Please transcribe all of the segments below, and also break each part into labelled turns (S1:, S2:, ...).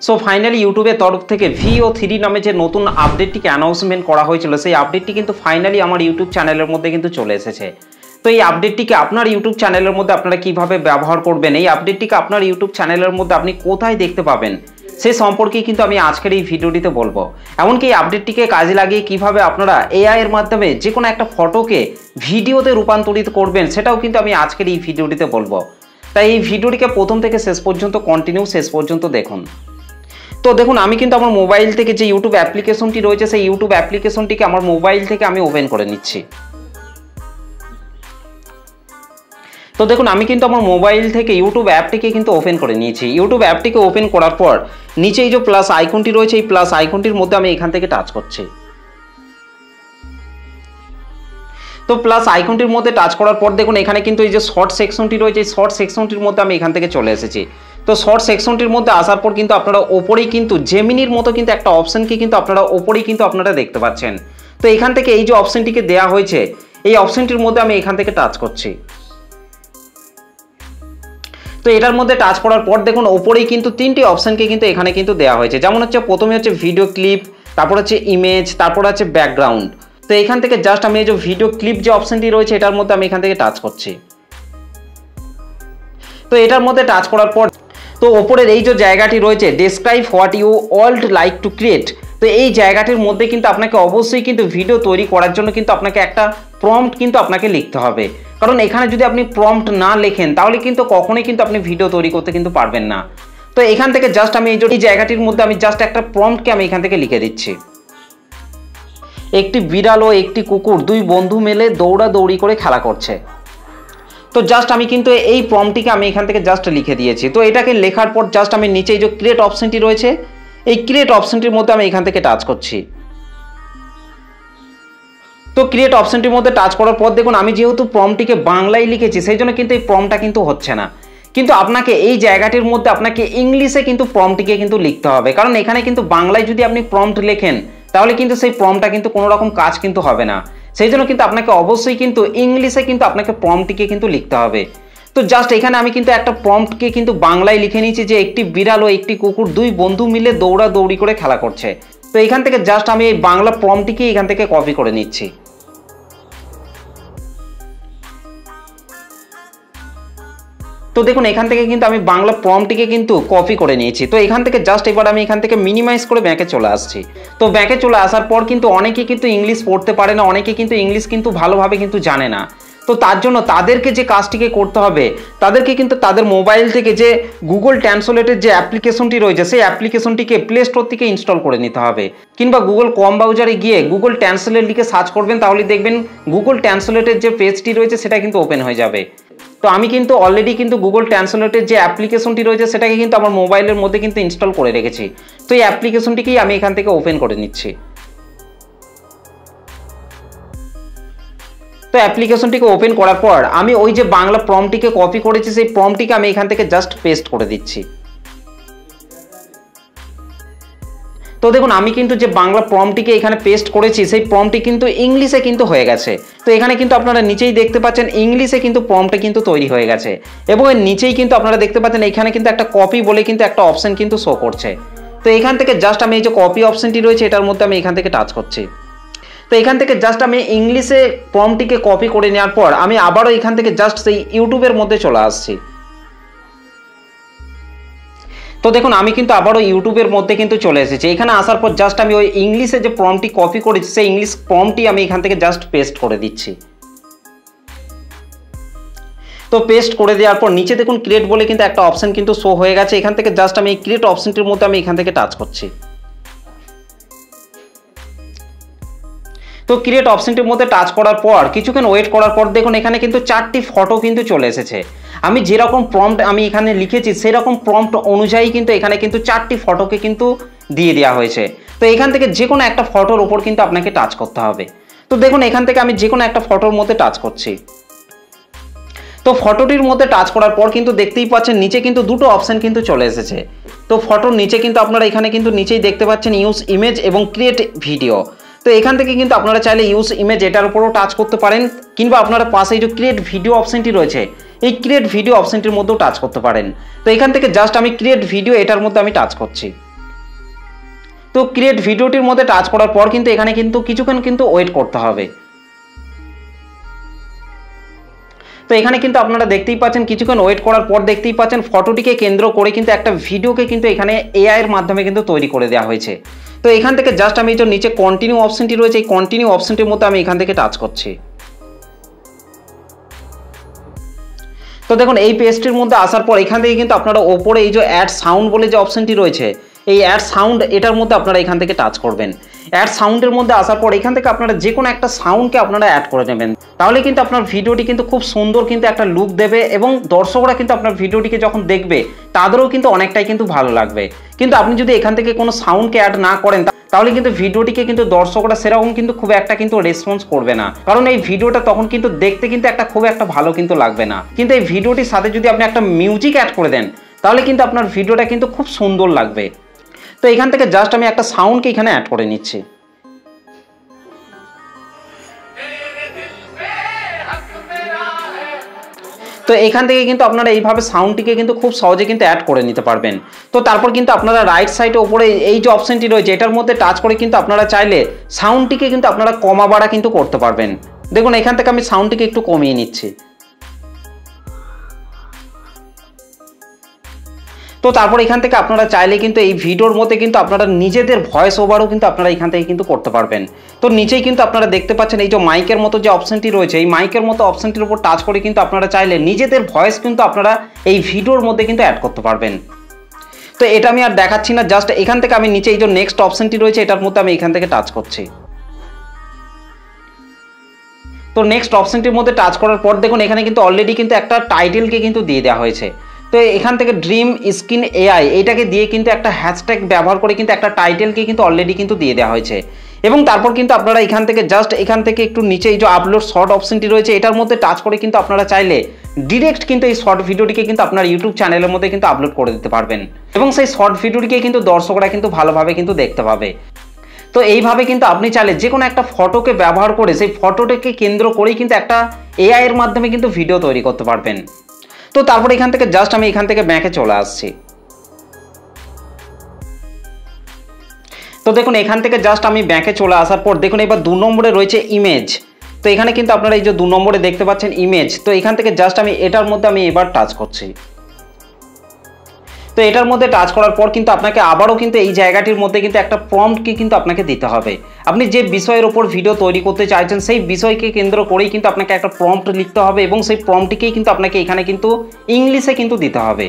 S1: So finally ইউটিউবের তরফ থেকে VO3 নামে যে নতুন আপডেটটিকে অ্যানাউন্সমেন্ট করা হয়েছিল, সেই আপডেটটি কিন্তু ফাইনালি আমার ইউটিউব চ্যানেলের মধ্যে কিন্তু চলে এসেছে। তো এই আপডেটটিকে আপনার ইউটিউব চ্যানেলের মধ্যে আপনারা কিভাবে ব্যবহার করবেন, এই আপডেটটিকে আপনার ইউটিউব চ্যানেলের মধ্যে আপনি কোথায় দেখতে পাবেন, সে সম্পর্কে কিন্তু আমি আজকের এই ভিডিওটিতে বলবো। এমনকি এই আপডেটটিকে কাজে লাগিয়ে কিভাবে আপনারা AI এর মাধ্যমে যে কোনো একটা ফটোকে ভিডিওতে রূপান্তরিত করবেন, সেটাও কিন্তু আমি আজকের এই ভিডিওটিতে বলবো। তাই এই ভিডিওটিকে প্রথম থেকে শেষ পর্যন্ত কন্টিনিউ শেষ পর্যন্ত দেখুন। তো দেখুন, আমি কিন্তু আমার মোবাইল থেকে যে ইউটিউব অ্যাপ্লিকেশনটি রয়েছে, সেই ইউটিউব অ্যাপ্লিকেশনটিকে আমার মোবাইল থেকে আমি ওপেন করে নিচ্ছি। তো দেখুন, আমি কিন্তু আমার মোবাইল থেকে ইউটিউব অ্যাপটিকে কিন্তু ওপেন করে নিয়েছি। ইউটিউব অ্যাপটিকে ওপেন করার পর নিচে এই যে প্লাস আইকনটি রয়েছে, এই প্লাস আইকনটির মধ্যে আমি এখান থেকে টাচ করছি। তো প্লাস আইকনটির মধ্যে টাচ করার পর দেখুন এখানে কিন্তু এই যে শর্ট সেকশনটি রয়েছে, এই শর্ট সেকশনটির মধ্যে আমি এখান থেকে চলে এসেছি। তো শর্ট সেকশনটির মধ্যে আসার পর কিন্তু আপনারা ওপরেই কিন্তু জেমিনির মতো কিন্তু একটা অপশনকে কিন্তু আপনারা ওপরেই কিন্তু আপনারা দেখতে পাচ্ছেন। তো এখান থেকে এই যে অপশনটিকে দেওয়া হয়েছে, এই অপশনটির মধ্যে আমি এখান থেকে টাচ করছি। তো এটার মধ্যে টাচ করার পর দেখুন ওপরেই কিন্তু তিনটি অপশনকে কিন্তু এখানে কিন্তু দেওয়া হয়েছে। যেমন হচ্ছে প্রথমে হচ্ছে ভিডিও ক্লিপ, তারপর হচ্ছে ইমেজ, তারপর হচ্ছে ব্যাকগ্রাউন্ড। তো এখান থেকে জাস্ট আমি এই যে ভিডিও ক্লিপ যে অপশনটি রয়েছে, এটার মধ্যে আমি এখান থেকে টাচ করছি। তো এটার মধ্যে টাচ করার পর তো ওপরের এই যে জায়গাটি রয়েছে, describe what you would like to create, তো এই জায়গাটির মধ্যে কিন্তু আপনাকে অবশ্যই কিন্তু ভিডিও তৈরি করার জন্য কিন্তু আপনাকে একটা প্রম্পট কিন্তু আপনাকে লিখতে হবে। কারণ এখানে যদি আপনি প্রম্পট না লেখেন তাহলে কিন্তু কখনোই কিন্তু আপনি ভিডিও তৈরি করতে কিন্তু পারবেন না। তো এখান থেকে জাস্ট আমি এই জায়গাটির মধ্যে আমি জাস্ট একটা প্রম্পটকে আমি এখান থেকে লিখে দিচ্ছি। একটি বিড়াল ও একটি কুকুর দুই বন্ধু মিলে দৌড়াদৌড়ি করে খেলা করছে। তো জাস্ট আমি কিন্তু এই প্রম্পটটিকে আমি এখান থেকে জাস্ট লিখে দিয়েছি। তো এটাকে লেখার পর জাস্ট আমি নিচে এই যে ক্রিয়েট অপশনটি রয়েছে, এই ক্রিয়েট অপশনটির মধ্যে আমি এখান থেকে টাচ করছি। তো ক্রিয়েট অপশনটির মধ্যে টাচ করার পর দেখুন আমি যেহেতু প্রম্পটটিকে বাংলায় লিখেছি, সেই জন্য কিন্তু এই প্রম্পটটা কিন্তু হচ্ছে না। কিন্তু আপনাকে এই জায়গাটির মধ্যে আপনাকে ইংলিশে কিন্তু প্রম্পটটিকে কিন্তু লিখতে হবে। কারণ এখানে কিন্তু বাংলায় যদি আপনি প্রম্পট লেখেন তাহলে কিন্তু সেই প্রম্পটটা কিন্তু কোনো রকম কাজ কিন্তু হবে না। সেই জন্য কিন্তু আপনাকে অবশ্যই কিন্তু ইংলিশে কিন্তু আপনাকে প্রম্পটটিকে কিন্তু লিখতে হবে। তো জাস্ট এখানে আমি কিন্তু একটা প্রম্পটকে কিন্তু বাংলায় লিখে নিয়েছি যে একটি বিড়াল ও একটি কুকুর দুই বন্ধু মিলে দৌড়াদৌড়ি করে খেলা করছে। তো এখান থেকে জাস্ট আমি এই বাংলা প্রম্পটটিকে এখান থেকে কপি করে নিচ্ছি। তো দেখুন এখান থেকে কিন্তু আমি বাংলা প্রম্পটটিকে কিন্তু কপি করে নিয়েছি। তো এখান থেকে জাস্ট এবার আমি এখান থেকে মিনিমাইজ করে ব্যাকে চলে আসছি। তো ব্যাকে চলে আসার পর কিন্তু অনেকে কিন্তু ইংলিশ পড়তে পারে না, অনেকে কিন্তু ইংলিশ কিন্তু ভালোভাবে কিন্তু জানে না। তো তার জন্য তাদেরকে যে কাজটিকে করতে হবে, তাদেরকে কিন্তু তাদের মোবাইল থেকে যে গুগল ট্রান্সলেটের যে অ্যাপ্লিকেশনটি রয়েছে, সেই অ্যাপ্লিকেশনটিকে প্লে স্টোর থেকে ইনস্টল করে নিতে হবে। কিংবা গুগল ক্রোম ব্রাউজারে গিয়ে গুগল ট্রান্সলেট লিখে সার্চ করবেন, তাহলে দেখবেন গুগল ট্রান্সলেটের যে পেজটি রয়েছে সেটা কিন্তু ওপেন হয়ে যাবে। তো আমি কিন্তু অলরেডি কিন্তু গুগল ট্রান্সলেটের যে অ্যাপ্লিকেশনটি রয়েছে সেটাকে কিন্তু আমার মোবাইলের মধ্যে কিন্তু ইনস্টল করে রেখেছি। তো এই অ্যাপ্লিকেশনটিকেই আমি এখান থেকে ওপেন করে নিচ্ছি। তো অ্যাপ্লিকেশনটিকে ওপেন করার পর আমি ওই যে বাংলা প্রম্পটটিকে কপি করেছি, সেই প্রম্পটটিকে আমি এখান থেকে জাস্ট পেস্ট করে দিচ্ছি। তো দেখুন আমি কিন্তু যে বাংলা প্রম্পটটিকে এখানে পেস্ট করেছি, সেই প্রম্পটটি কিন্তু ইংলিশে কিন্তু হয়ে গেছে। তো এখানে কিন্তু আপনারা নিচেই দেখতে পাচ্ছেন ইংলিশে কিন্তু প্রম্পটটা কিন্তু তৈরি হয়ে গেছে। এবং এর নিচেই কিন্তু আপনারা দেখতে পাচ্ছেন এখানে কিন্তু একটা কপি বলে কিন্তু একটা অপশন কিন্তু শো করছে। তো এখান থেকে জাস্ট আমি এই যে কপি অপশনটি রয়েছে, এটার মধ্যে আমি এখান থেকে টাচ করছি। তো এখান থেকে জাস্ট আমি ইংলিশে প্রম্পটটিকে কপি করে নেওয়ার পর আমি আবারও এখান থেকে জাস্ট সেই ইউটিউবের মধ্যে চলে আসছি। তো দেখুন আমি কিন্তু আবারও ইউটিউবের মধ্যে কিন্তু চলে এসেছি। এখানে আসার পর জাস্ট আমি ওই ইংলিশে যে প্রম্পটটি কপি করেছি, সেই ইংলিশ প্রম্পটটি আমি এখান থেকে জাস্ট পেস্ট করে দিচ্ছি। তো পেস্ট করে দেওয়ার পর নিচে দেখুন ক্রিয়েট বলে কিন্তু একটা অপশন কিন্তু শো হয়ে গেছে। এখান থেকে জাস্ট আমি এই ক্রিয়েট অপশনটির মধ্যে আমি এখান থেকে টাচ করছি। তো ক্রিয়েট অপশনটির মধ্যে টাচ করার পর কিছুক্ষণ ওয়েট করার পর দেখুন এখানে কিন্তু 4টি ফটো কিন্তু চলে এসেছে। আমি যেরকম প্রম্পট আমি এখানে লিখেছি সেরকম প্রম্পট অনুযায়ী কিন্তু এখানে কিন্তু 4টি ফটোকে কিন্তু দিয়ে দেওয়া হয়েছে। তো এখান থেকে যে কোনো একটা ফটোর উপর কিন্তু আপনাকে টাচ করতে হবে। তো দেখুন এখান থেকে আমি যে কোনো একটা ফটোর মধ্যে টাচ করছি। তো ফটোটির মধ্যে টাচ করার পর কিন্তু দেখতেই পাচ্ছেন নিচে কিন্তু দুটো অপশন কিন্তু চলে এসেছে। তো ফটোর নিচে কিন্তু আপনারা এখানে কিন্তু নিচেই দেখতে পাচ্ছেন ইউজ ইমেজ এবং ক্রিয়েট ভিডিও। তো এখান থেকে কিন্তু আপনারা চাইলে ইউজ ইমেজ এটার উপরও টাচ করতে পারেন, কিংবা আপনারা পাশে যে ক্রিয়েট ভিডিও অপশনটি রয়েছে, এই ক্রিয়েট ভিডিও অপশনটির মধ্যেও টাচ করতে পারেন। তো এখান থেকে জাস্ট আমি ক্রিয়েট ভিডিও এটার মধ্যে আমি টাচ করছি। তো ক্রিয়েট ভিডিওটির মধ্যে টাচ করার পর কিন্তু এখানে কিন্তু কিছুক্ষণ কিন্তু ওয়েট করতে হবে। তো এখানে কিন্তু আপনারা দেখতেই পাচ্ছেন কিছুক্ষণ ওয়েট করার পর দেখতেই পাচ্ছেন ফটোটিকে কেন্দ্র করে কিন্তু একটা ভিডিওকে কিন্তু এখানে এআই এর মাধ্যমে কিন্তু তৈরি করে দেওয়া হয়েছে। তো এখান থেকে জাস্ট আমি যে নিচে কন্টিনিউ অপশনটি রয়েছে এই কন্টিনিউ অপশনটির মধ্যে আমি এখান থেকে টাচ করছি। তো দেখুন এই পেজটির মধ্যে আসার পর এখান থেকে কিন্তু আপনারা ওপরে এই যে অ্যাড সাউন্ড বলে যে অপশনটি রয়েছে এই অ্যাড সাউন্ড এটার মধ্যে আপনারা এখান থেকে টাচ করবেন। অ্যাড সাউন্ডের মধ্যে আসার পর এখান থেকে আপনারা যে কোনো একটা সাউন্ডকে আপনারা অ্যাড করে নেবেন, তাহলে কিন্তু আপনার ভিডিওটি কিন্তু খুব সুন্দর কিন্তু একটা লুক দেবে এবং দর্শকরা কিন্তু আপনার ভিডিওটিকে যখন দেখবে তাদেরও কিন্তু অনেকটাই কিন্তু ভালো লাগবে। কিন্তু আপনি যদি এখান থেকে কোনো সাউন্ডকে অ্যাড না করেন তাহলে কিন্তু ভিডিওটিকে কিন্তু দর্শকরা সেরকম কিন্তু খুব একটা কিন্তু রেসপন্স করবে না, কারণ এই ভিডিওটা তখন কিন্তু দেখতে কিন্তু একটা খুব একটা ভালো কিন্তু লাগবে না। কিন্তু এই ভিডিওটির সাথে যদি আপনি একটা মিউজিক অ্যাড করে দেন তাহলে কিন্তু আপনার ভিডিওটা কিন্তু খুব সুন্দর লাগবে। তো এখান থেকে জাস্ট আমি একটা সাউন্ডকে এখানে অ্যাড করে নিচ্ছি। তো এখান থেকে কিন্তু আপনারা এইভাবে সাউন্ডটিকে কিন্তু খুব সহজে কিন্তু অ্যাড করে নিতে পারবেন। তো তারপর কিন্তু আপনারা রাইট সাইডে উপরে এই যে অপশনটি রয়েছে এটার মধ্যে টাচ করে কিন্তু আপনারা চাইলে সাউন্ডটিকে কিন্তু আপনারা কমা বাড়া কিন্তু করতে পারবেন। দেখুন এখান থেকে আমি সাউন্ডটিকে একটু কমিয়ে নিচ্ছি। তো তারপর এখান থেকে আপনারা চাইলে কিন্তু এই ভিডিওর মধ্যে কিন্তু আপনারা নিজেদের ভয়েস ওভারও কিন্তু আপনারা এখান থেকে কিন্তু করতে পারবেন। তো নিচেই কিন্তু আপনারা দেখতে পাচ্ছেন এই যে মাইকের মতো যে অপশনটি রয়েছে এই মাইকের মতো অপশনটির উপর টাচ করে কিন্তু আপনারা চাইলে নিজেদের ভয়েস কিন্তু আপনারা এই ভিডিওর মধ্যে কিন্তু অ্যাড করতে পারবেন। তো এটা আমি আর দেখাচ্ছি না, জাস্ট এখান থেকে আমি নিচে এই যে নেক্সট অপশনটি রয়েছে এটার মধ্যে আমি এখান থেকে টাচ করছি। তো নেক্সট অপশনটির মধ্যে টাচ করার পর দেখুন এখানে কিন্তু অলরেডি কিন্তু একটা টাইটেলকে কিন্তু দিয়ে দেওয়া হয়েছে। তো এখান থেকে ড্রিম স্কিন এআই এইটাকে দিয়ে কিন্তু একটা হ্যাশট্যাগ ব্যবহার করে কিন্তু একটা টাইটেলকে কিন্তু অলরেডি কিন্তু দিয়ে দেওয়া হয়েছে। এবং তারপর কিন্তু আপনারা এখান থেকে জাস্ট এখান থেকে একটু নিচে এই যে আপলোড শর্ট অপশনটি রয়েছে এটার মধ্যে টাচ করে কিন্তু আপনারা চাইলে ডিরেক্ট কিন্তু এই শর্ট ভিডিওটিকে কিন্তু আপনার ইউটিউব চ্যানেলের মধ্যে কিন্তু আপলোড করে দিতে পারবেন এবং সেই শর্ট ভিডিওটিকে কিন্তু দর্শকরা কিন্তু ভালোভাবে কিন্তু দেখতে পাবে। তো এইভাবে কিন্তু আপনি চাইলে যে কোনো একটা ফটোকে ব্যবহার করে সেই ফটোটাকে কেন্দ্র করেই কিন্তু একটা এআই এর মাধ্যমে কিন্তু ভিডিও তৈরি করতে পারবেন। তো তারপর এখান থেকে জাস্ট আমি এখান থেকে ব্যাকে চলে আসছি। তো দেখুন এখান থেকে জাস্ট আমি ব্যাকে চলে আসার পর দেখুন এবার 2 নম্বরে রয়েছে ইমেজ। তো এখানে কিন্তু আপনারা এই যে 2 নম্বরে দেখতে পাচ্ছেন ইমেজ, তো এখান থেকে জাস্ট আমি এটার মধ্যে আমি এবার টাচ করছি। তো এটার মধ্যে টাচ করার পর কিন্তু আপনাকে আবারও কিন্তু এই জায়গাটির মধ্যে কিন্তু একটা প্রম্পটকে কিন্তু আপনাকে দিতে হবে। আপনি যে বিষয়ের উপর ভিডিও তৈরি করতে চাইছেন সেই বিষয়কে কেন্দ্র করেই কিন্তু আপনাকে একটা প্রম্পট লিখতে হবে এবং সেই প্রম্পটটিকেই কিন্তু আপনাকে এখানে কিন্তু ইংলিশে কিন্তু দিতে হবে।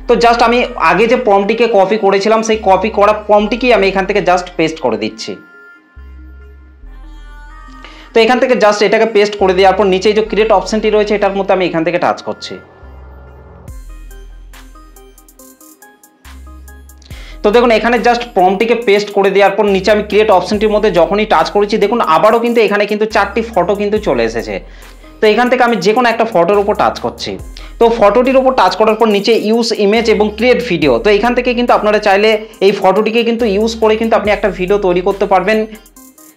S1: তো জাস্ট আমি আগে যে প্রম্পটটিকে কপি করেছিলাম সেই কপি করা প্রম্পটটিকেই আমি এখান থেকে জাস্ট পেস্ট করে দিচ্ছি। তো এখান থেকে জাস্ট এটাকে পেস্ট করে দেওয়ার পর নিচে যে ক্রিয়েট অপশনটি রয়েছে এটার মধ্যে আমি এখান থেকে টাচ করছি। তো দেখুন এখানে জাস্ট প্রম্পটটিকে পেস্ট করে দেওয়ার পর নিচে আমি ক্রিয়েট অপশনটির মধ্যে যখনই টাচ করেছি দেখুন আবারও কিন্তু এখানে কিন্তু 4টি ফটো কিন্তু চলে এসেছে। তো এখান থেকে আমি যে কোনো একটা ফটোর উপর টাচ করছি। তো ফটোটির উপর টাচ করার পর নিচে ইউজ ইমেজ এবং ক্রিয়েট ভিডিও, তো এখান থেকে কিন্তু আপনারা চাইলে এই ফটোটিকে কিন্তু ইউজ করে কিন্তু আপনি একটা ভিডিও তৈরি করতে পারবেন,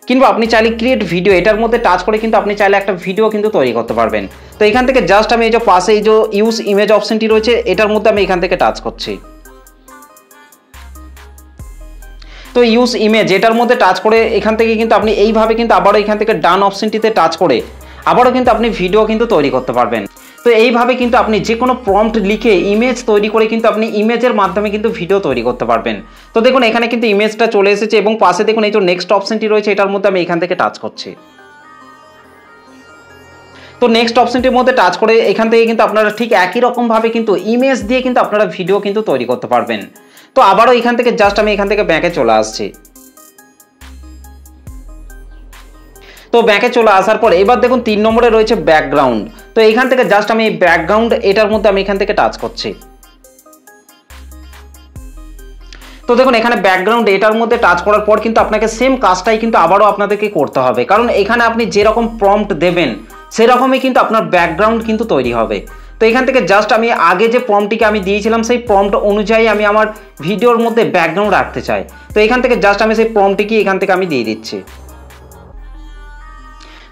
S1: কিংবা আপনি চাইলে ক্রিয়েট ভিডিও এটার মধ্যে টাচ করে কিন্তু আপনি চাইলে একটা ভিডিও কিন্তু তৈরি করতে পারবেন। তো এখান থেকে জাস্ট আমি এই যে পাশে এই যে ইউজ ইমেজ অপশনটি রয়েছে এটার মধ্যে আমি এখান থেকে টাচ করছি। তো ইউজ ইমেজ এটার মধ্যে টাচ করে এখান থেকে কিন্তু আপনি এইভাবে কিন্তু আবারও এখান থেকে ডান অপশনটিতে টাচ করে আবারও কিন্তু আপনি ভিডিও কিন্তু তৈরি করতে পারবেন। তো এইভাবে কিন্তু আপনি যে কোনো প্রম্পট লিখে ইমেজ তৈরি করে কিন্তু আপনি ইমেজের মাধ্যমে কিন্তু ভিডিও তৈরি করতে পারবেন। তো দেখুন এখানে কিন্তু ইমেজটা চলে এসেছে এবং পাশে দেখুন এই যে নেক্সট অপশনটি রয়েছে এটার মধ্যে আমি এখান থেকে টাচ করছি। তো নেক্সট অপশনটির মধ্যে টাচ করে এখান থেকে কিন্তু আপনারা ঠিক একই রকমভাবে কিন্তু ইমেজ দিয়ে কিন্তু আপনারা ভিডিও কিন্তু তৈরি করতে পারবেন। তো আবারও এখান থেকে জাস্ট আমি এখান থেকে ব্যাকে চলে আসছি। তো ব্যাকে চলে আসার পর এবার দেখুন 3 নম্বরে রয়েছে ব্যাকগ্রাউন্ড। তো এখান থেকে জাস্ট আমি ব্যাকগ্রাউন্ড এটার মধ্যে আমি এখান থেকে টাচ করছি। তো দেখুন এখানে ব্যাকগ্রাউন্ড এটার মধ্যে টাচ করার পর কিন্তু আপনাকে সেম কাজটাই কিন্তু আবারও আপনাদেরকে করতে হবে, কারণ এখানে আপনি যেরকম প্রম্পট দেবেন সেরকমই কিন্তু আপনার ব্যাকগ্রাউন্ড কিন্তু তৈরি হবে। তো এখান থেকে জাস্ট আমি আগে যে প্রম্পটটিকে আমি দিয়েছিলাম সেই প্রম্পট অনুযায়ী আমি আমার ভিডিওর মধ্যে ব্যাকগ্রাউন্ড রাখতে চাই। তো এখান থেকে জাস্ট আমি সেই প্রম্পটটিকে এখান থেকে আমি দিয়ে দিচ্ছি।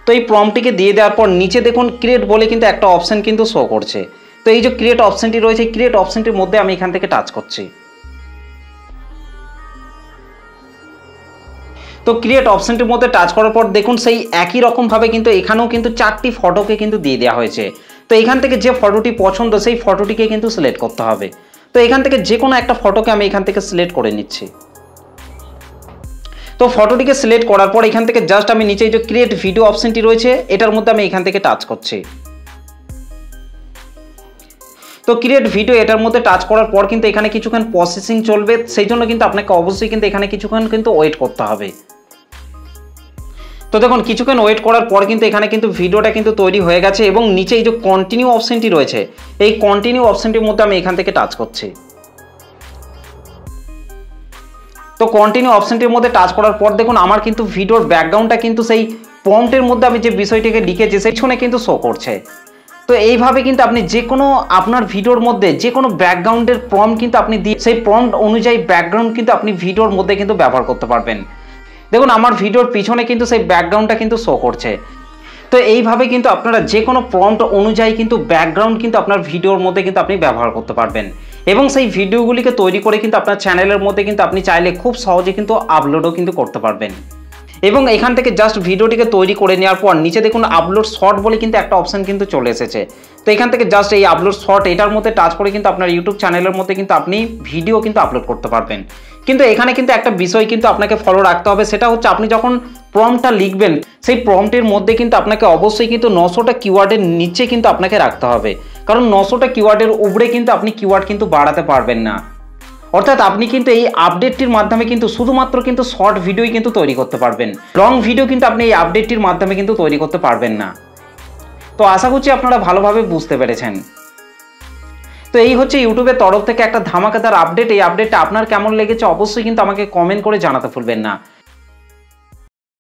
S1: তো এই প্রম্পটটিকে দিয়ে দেওয়ার পর নিচে দেখুন ক্রিয়েট বলে কিন্তু একটা অপশন কিন্তু শো করছে। তো এই যে ক্রিয়েট অপশনটি রয়েছে ক্রিয়েট অপশনটির মধ্যে আমি এখান থেকে টাচ করছি। তো ক্রিয়েট অপশনটির মধ্যে টাচ করার পর দেখুন সেই একই রকমভাবে কিন্তু এখানেও কিন্তু 4টি ফটোকে কিন্তু দিয়ে দেওয়া হয়েছে। তো এখান থেকে যে ফটোটি পছন্দ সেই ফটোটিকে কিন্তু সিলেক্ট করতে হবে। তো এখান থেকে যে কোনো একটা ফটোকে আমি এখান থেকে সিলেক্ট করে নিচ্ছি। তো ফটোটিকে সিলেক্ট করার পর এখান থেকে জাস্ট আমি নিচে যে ক্রিয়েট ভিডিও অপশনটি রয়েছে এটার মধ্যে আমি এখান থেকে টাচ করছি। তো ক্রিয়েট ভিডিও এটার মধ্যে টাচ করার পর কিন্তু এখানে কিছুক্ষণ প্রসেসিং চলবে, সেই জন্য কিন্তু আপনাকে অবশ্যই কিন্তু এখানে কিছুক্ষণ কিন্তু ওয়েট করতে হবে। তো দেখুন কিছুক্ষণ ওয়েট করার পর কিন্তু এখানে কিন্তু ভিডিওটা কিন্তু তৈরি হয়ে গেছে এবং নিচে এই যে কন্টিনিউ অপশনটি রয়েছে এই কন্টিনিউ অপশনটির মধ্যে আমি এখান থেকে টাচ করছি। তো কন্টিনিউ অপশনটির মধ্যে টাচ করার পর দেখুন আমার কিন্তু ভিডিওর ব্যাকগ্রাউন্ডটা কিন্তু সেই প্রম্পটের মধ্যে আমি যে বিষয়টিকে লিখেছি সেই ছনে কিন্তু শো করছে। তো এইভাবে কিন্তু আপনি যে কোনো আপনার ভিডিওর মধ্যে যে কোনো ব্যাকগ্রাউন্ডের প্রম্পট কিন্তু আপনি দিয়ে সেই প্রম্পট অনুযায়ী ব্যাকগ্রাউন্ড কিন্তু আপনি ভিডিওর মধ্যে কিন্তু ব্যবহার করতে পারবেন। দেখুন আমার ভিডিওর পিছনে কিন্তু সেই ব্যাকগ্রাউন্ডটা কিন্তু শো করছে। তো এইভাবে কিন্তু আপনারা যে কোনো প্রম্পট অনুযায়ী কিন্তু ব্যাকগ্রাউন্ড কিন্তু আপনার ভিডিওর মধ্যে কিন্তু আপনি ব্যবহার করতে পারবেন এবং সেই ভিডিওগুলিকে তৈরি করে কিন্তু আপনার চ্যানেলের মধ্যে কিন্তু আপনি চাইলে খুব সহজে কিন্তু আপলোডও কিন্তু করতে পারবেন। এবং এখান থেকে জাস্ট ভিডিওটিকে তৈরি করে নেওয়ার পর নিচে দেখুন আপলোড শর্ট বলে কিন্তু একটা অপশন কিন্তু চলে এসেছে। তো এখান থেকে জাস্ট এই আপলোড শর্ট এটার মধ্যে টাচ করে কিন্তু আপনার ইউটিউব চ্যানেলের মধ্যে কিন্তু আপনি ভিডিও কিন্তু আপলোড করতে পারবেন। কিন্তু এখানে কিন্তু একটা বিষয় কিন্তু আপনাকে ফলো রাখতে হবে, সেটা হচ্ছে আপনি যখন প্রম্পটটা লিখবেন সেই প্রম্পটের মধ্যে কিন্তু আপনাকে অবশ্যই কিন্তু 900টা কিওয়ার্ডের নিচে কিন্তু আপনাকে রাখতে হবে, কারণ 900টা কিওয়ার্ডের উপরে কিন্তু আপনি কিওয়ার্ড কিন্তু বাড়াতে পারবেন না। অর্থাৎ আপনি কিন্তু এই আপডেটটির মাধ্যমে কিন্তু শুধুমাত্র কিন্তু শর্ট ভিডিওই কিন্তু তৈরি করতে পারবেন, লং ভিডিও কিন্তু আপনি এই আপডেটটির মাধ্যমে কিন্তু তৈরি করতে পারবেন না। তো আশা করছি আপনারা ভালোভাবে বুঝতে পেরেছেন। তো এই হচ্ছে ইউটিউবের তরফ থেকে একটা ধামাকাদার আপডেট। এই আপডেটটা আপনার কেমন লেগেছে অবশ্যই কিন্তু আমাকে কমেন্ট করে জানাতে ভুলবেন না।